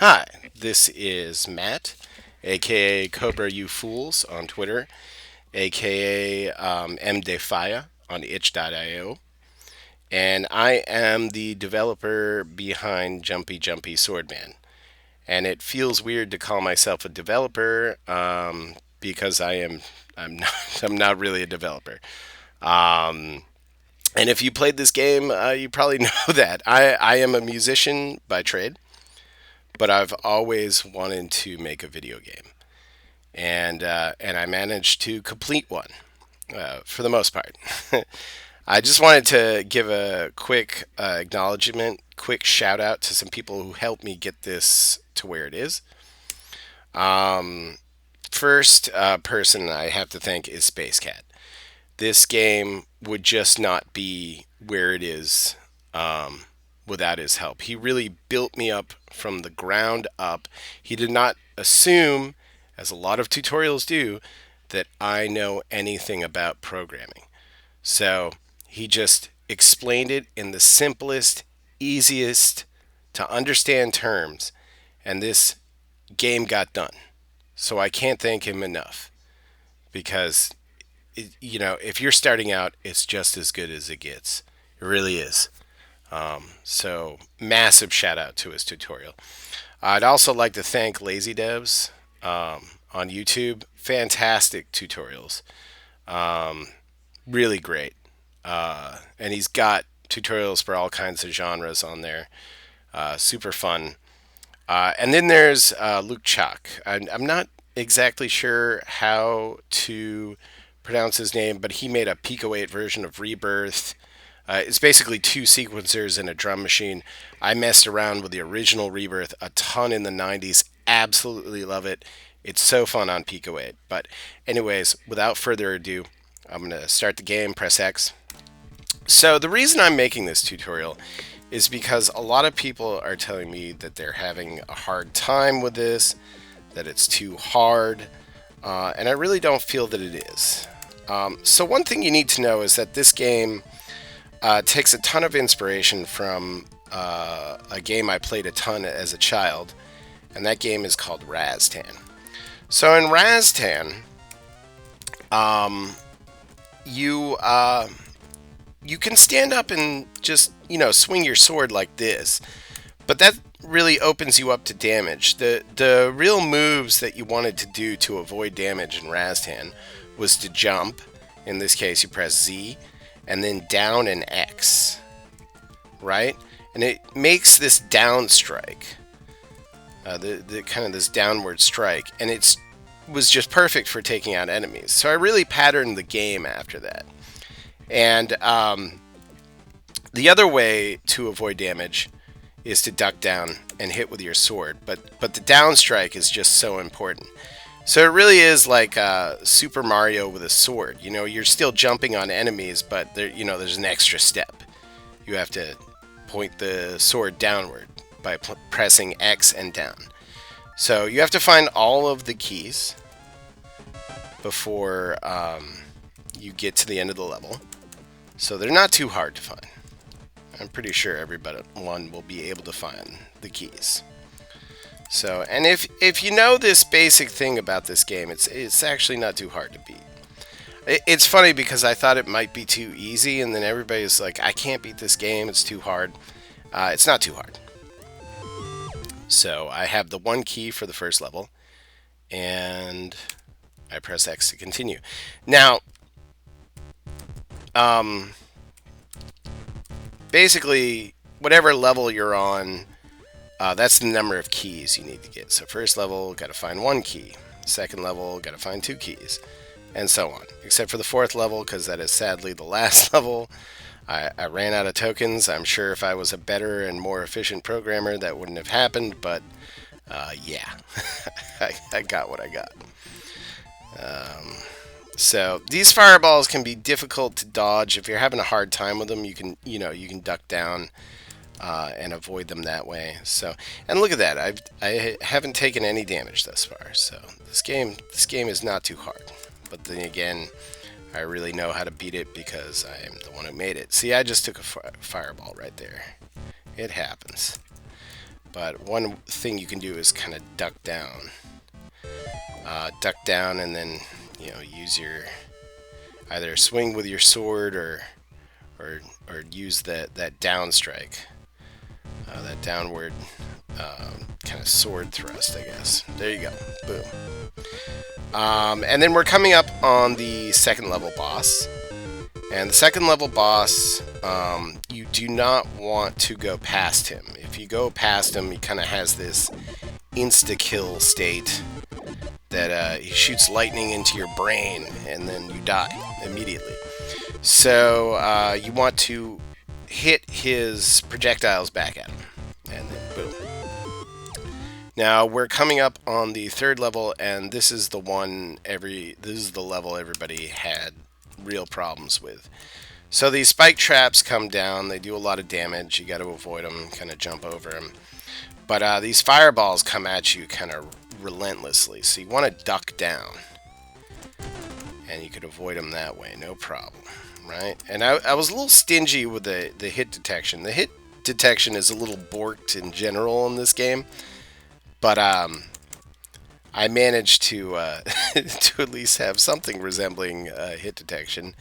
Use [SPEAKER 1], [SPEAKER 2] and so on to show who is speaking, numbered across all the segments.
[SPEAKER 1] Hi, this is Matt, aka Cobra You Fools on Twitter, aka MDefia on itch.io, and I am the developer behind Jumpy Swordman. And it feels weird to call myself a developer because I'm not I'm not really a developer. And if you played this game, you probably know that I am a musician by trade, but I've always wanted to make a video game. And I managed to complete one for the most part. I just wanted to give a quick acknowledgement, quick shout out to some people who helped me get this to where it is. First person I have to thank is Space Cat. This game would just not be where it is without his help. He really built me up from the ground up. He did not assume, as a lot of tutorials do, that I know anything about programming. So he just explained it in the simplest, easiest to understand terms, and this game got done. So I can't thank him enough because, if you're starting out, it's just as good as it gets. It really is. So massive shout out to his tutorial. I'd also like to thank Lazy Devs on YouTube. Fantastic tutorials. Really great. And he's got tutorials for all kinds of genres on there. Super fun. And then there's Luke Chalk. I'm not exactly sure how to pronounce his name, but he made a PICO-8 version of Rebirth. It's basically two sequencers and a drum machine. I messed around with the original Rebirth a ton in the 90s. Absolutely love it. It's so fun on PICO-8. But anyways, without further ado, I'm going to start the game, press X. So the reason I'm making this tutorial is because a lot of people are telling me that they're having a hard time with this, that it's too hard, and I really don't feel that it is. So one thing you need to know is that this game takes a ton of inspiration from a game I played a ton as a child, and that game is called Raztan. So in Raztan, you you can stand up and just swing your sword like this, but that really opens you up to damage. The real moves that you wanted to do to avoid damage in Raztan was to jump. In this case, you press Z, and then down and X, right? And it makes this down strike, the kind of this downward strike, and it was just perfect for taking out enemies. So I really patterned the game after that. And the other way to avoid damage is to duck down and hit with your sword, but the down strike is just so important. So it really is like Super Mario with a sword. You're still jumping on enemies, but there's an extra step. You have to point the sword downward by pressing X and down. So you have to find all of the keys before you get to the end of the level. So they're not too hard to find. I'm pretty sure everyone will be able to find the keys. So, and if you know this basic thing about this game, it's actually not too hard to beat. It's funny because I thought it might be too easy, and then everybody's like, I can't beat this game, it's too hard. It's not too hard. So I have the one key for the first level, and I press X to continue. Now, basically, whatever level you're on, that's the number of keys you need to get. So first level, got to find one key. Second level, got to find two keys, and so on. Except for the fourth level, because that is sadly the last level. I ran out of tokens. I'm sure if I was a better and more efficient programmer, that wouldn't have happened. But yeah, I got what I got. So these fireballs can be difficult to dodge. If you're having a hard time with them, you can duck down and avoid them that way. So, and look at that, I haven't taken any damage thus far. So this game is not too hard. But then again, I really know how to beat it because I am the one who made it. See, I just took a fireball right there. It happens. But one thing you can do is kind of duck down, and then use your either swing with your sword or use that down strike, that downward kind of sword thrust, I guess. There you go. Boom. And then we're coming up on the second level boss. And the second level boss, you do not want to go past him. If you go past him, he kind of has this insta-kill state that he shoots lightning into your brain and then you die immediately. So you want to hit his projectiles back at him, and then boom. Now we're coming up on the third level, and this is the level everybody had real problems with. So these spike traps come down, they do a lot of damage, you got to avoid them, kind of jump over them. But these fireballs come at you kind of relentlessly, so you want to duck down. And you could avoid them that way, no problem, right? And I was a little stingy with the hit detection. The hit detection is a little borked in general in this game. But I managed to to at least have something resembling hit detection.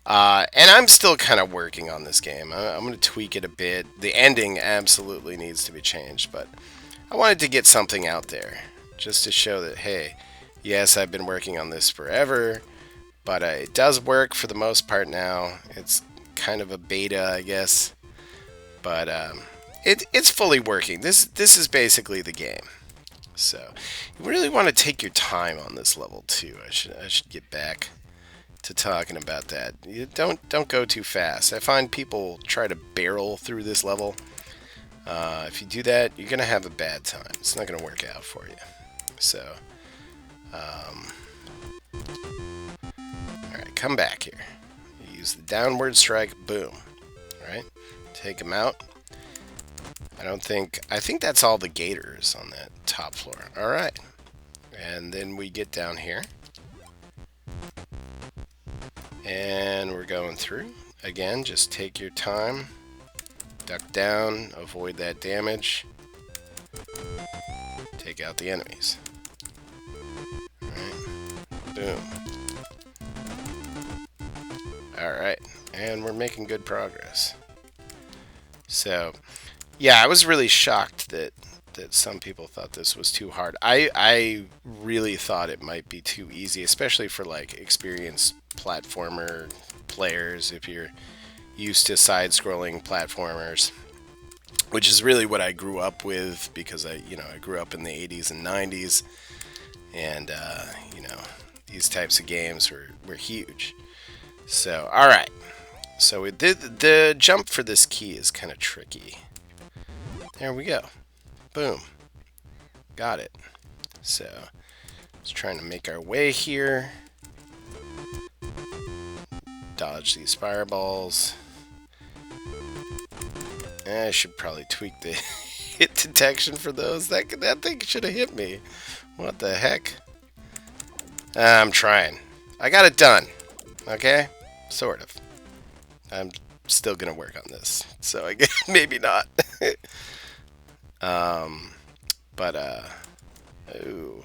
[SPEAKER 1] And I'm still kind of working on this game. I'm going to tweak it a bit. The ending absolutely needs to be changed, but I wanted to get something out there just to show that, hey, yes, I've been working on this forever, but it does work for the most part now. It's kind of a beta, I guess, but it's fully working. This is basically the game. So you really want to take your time on this level too. I should get back to talking about that. You don't go too fast. I find people try to barrel through this level. If you do that, you're gonna have a bad time. It's not gonna work out for you. So, all right, come back here. You use the downward strike. Boom. All right, take him out. I think that's all the gators on that top floor. All right, and then we get down here. And we're going through. Again, just take your time. Duck down, avoid that damage. Take out the enemies. Alright. Boom. Alright. And we're making good progress. So, yeah, I was really shocked that some people thought this was too hard. I really thought it might be too easy, especially for like experienced platformer players, if you're used to side-scrolling platformers, which is really what I grew up with, because I grew up in the 80s and 90s, and these types of games were huge. So, all right. So the jump for this key is kind of tricky. There we go. Boom. Got it. So, just trying to make our way here. Dodge these fireballs. I should probably tweak the hit detection for those. That thing should have hit me. What the heck? I'm trying. I got it done. Okay? Sort of. I'm still gonna work on this. So I guess maybe not. Ooh.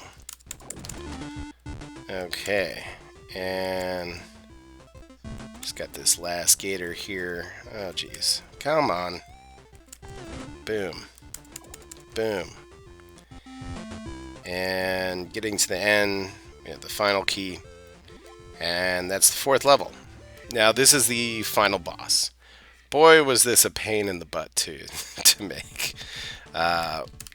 [SPEAKER 1] Okay. And just got this last gator here. Oh, jeez. Come on. Boom. Boom. And getting to the end, we have the final key. And that's the fourth level. Now, this is the final boss. Boy, was this a pain in the butt to make.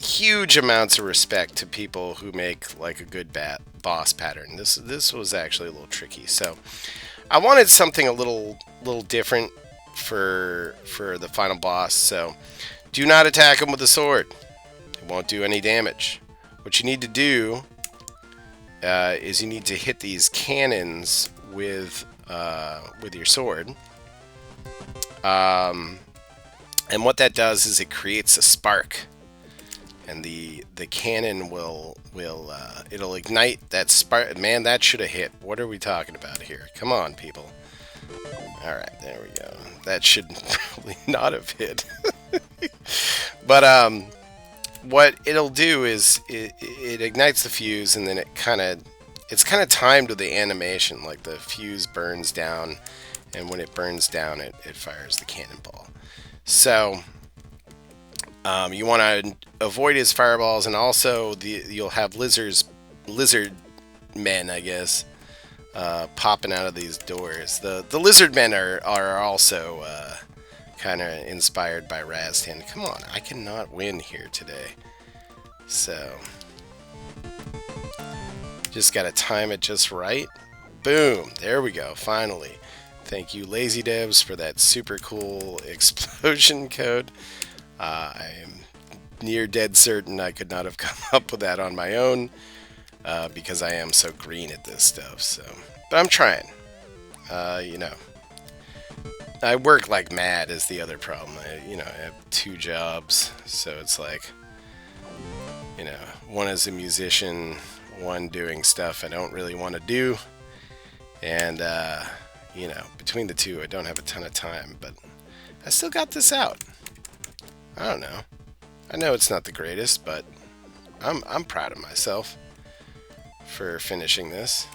[SPEAKER 1] Huge amounts of respect to people who make like a good boss pattern. This was actually a little tricky. So I wanted something a little different for the final boss. So do not attack him with a sword. It won't do any damage. What you need to do is you need to hit these cannons with your sword. And what that does is it creates a spark, and the cannon will it'll ignite that spark. Man, that should have hit. What are we talking about here? Come on, people. All right, there we go. That should probably not have hit. But what it'll do is it ignites the fuse, and then it's kind of timed with the animation. Like the fuse burns down, and when it burns down, it fires the cannonball. So you want to avoid his fireballs, and also you'll have lizard men, I guess, popping out of these doors. The lizard men are also kind of inspired by Raztan. Come on, I cannot win here today. So just gotta time it just right. Boom, there we go, finally. Thank you, Lazy Devs, for that super cool explosion code. I am near dead certain I could not have come up with that on my own, because I am so green at this stuff. So, but I'm trying. You know, I work like mad is the other problem. I have 2 jobs, so it's like, one as a musician, one doing stuff I don't really want to do, and between the two, I don't have a ton of time, but I still got this out. I don't know. I know it's not the greatest, but I'm proud of myself for finishing this.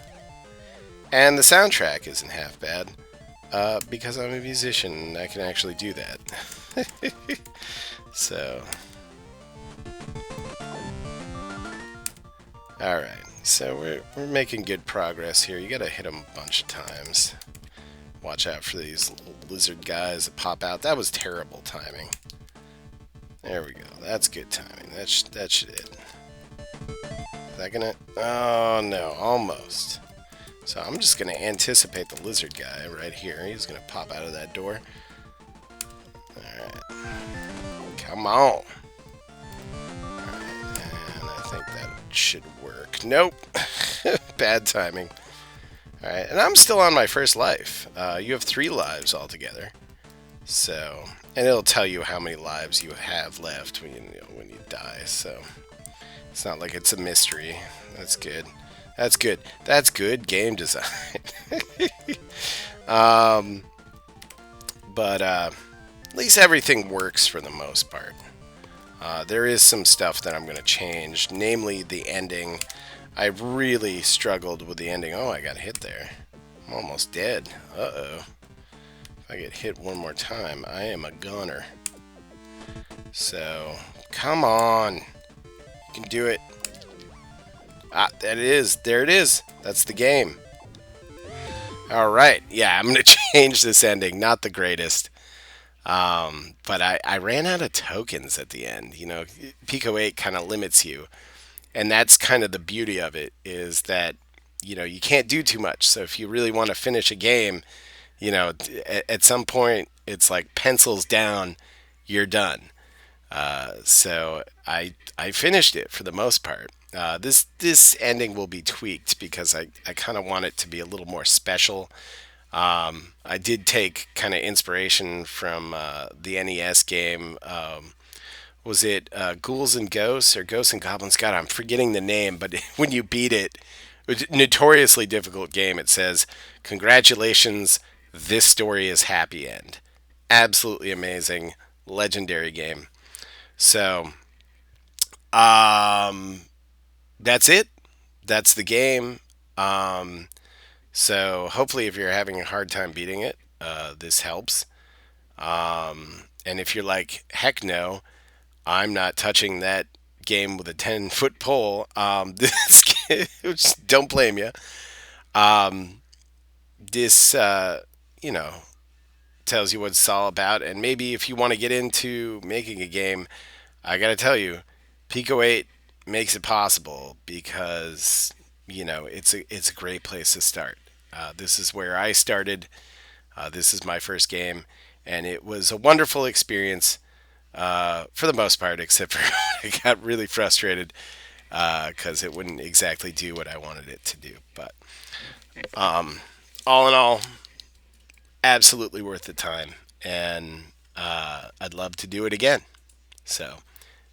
[SPEAKER 1] And the soundtrack isn't half bad, because I'm a musician and I can actually do that. So, alright, so we're making good progress here. You gotta hit them a bunch of times. Watch out for these little lizard guys that pop out. That was terrible timing. There we go. That's good timing. That should hit. Is that gonna... Oh, no. Almost. So I'm just gonna anticipate the lizard guy right here. He's gonna pop out of that door. Alright. Come on. Alright, and I think that should work. Nope. Bad timing. Alright, and I'm still on my first life. You have 3 lives altogether. So, and it'll tell you how many lives you have left when you die. So, it's not like it's a mystery. That's good. That's good. That's good game design. But at least everything works for the most part. There is some stuff that I'm going to change, namely the ending. I really struggled with the ending. Oh, I got hit there. I'm almost dead. Uh-oh. If I get hit one more time, I am a gunner. So, come on. You can do it. Ah, that it is. There it is. That's the game. Alright. Yeah, I'm going to change this ending. Not the greatest. But I ran out of tokens at the end. PICO-8 kind of limits you. And that's kind of the beauty of it, is that, you can't do too much. So if you really want to finish a game, at some point, it's like pencils down, you're done. So I finished it for the most part. This ending will be tweaked because I kind of want it to be a little more special. I did take kind of inspiration from the NES game. Was it Ghouls and Ghosts or Ghosts and Goblins? God, I'm forgetting the name, but when you beat it, it's a notoriously difficult game. It says, "Congratulations, this story is happy end." Absolutely amazing, legendary game. So, that's it. That's the game. So hopefully, if you're having a hard time beating it, this helps. And if you're like, heck no, I'm not touching that game with a 10-foot pole. Don't blame you. This, tells you what it's all about. And maybe if you want to get into making a game, I got to tell you, PICO-8 makes it possible because, it's a great place to start. This is where I started. This is my first game. And it was a wonderful experience. For the most part, except for I got really frustrated because it wouldn't exactly do what I wanted it to do. But all in all, absolutely worth the time, and I'd love to do it again. So,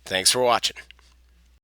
[SPEAKER 1] thanks for watching.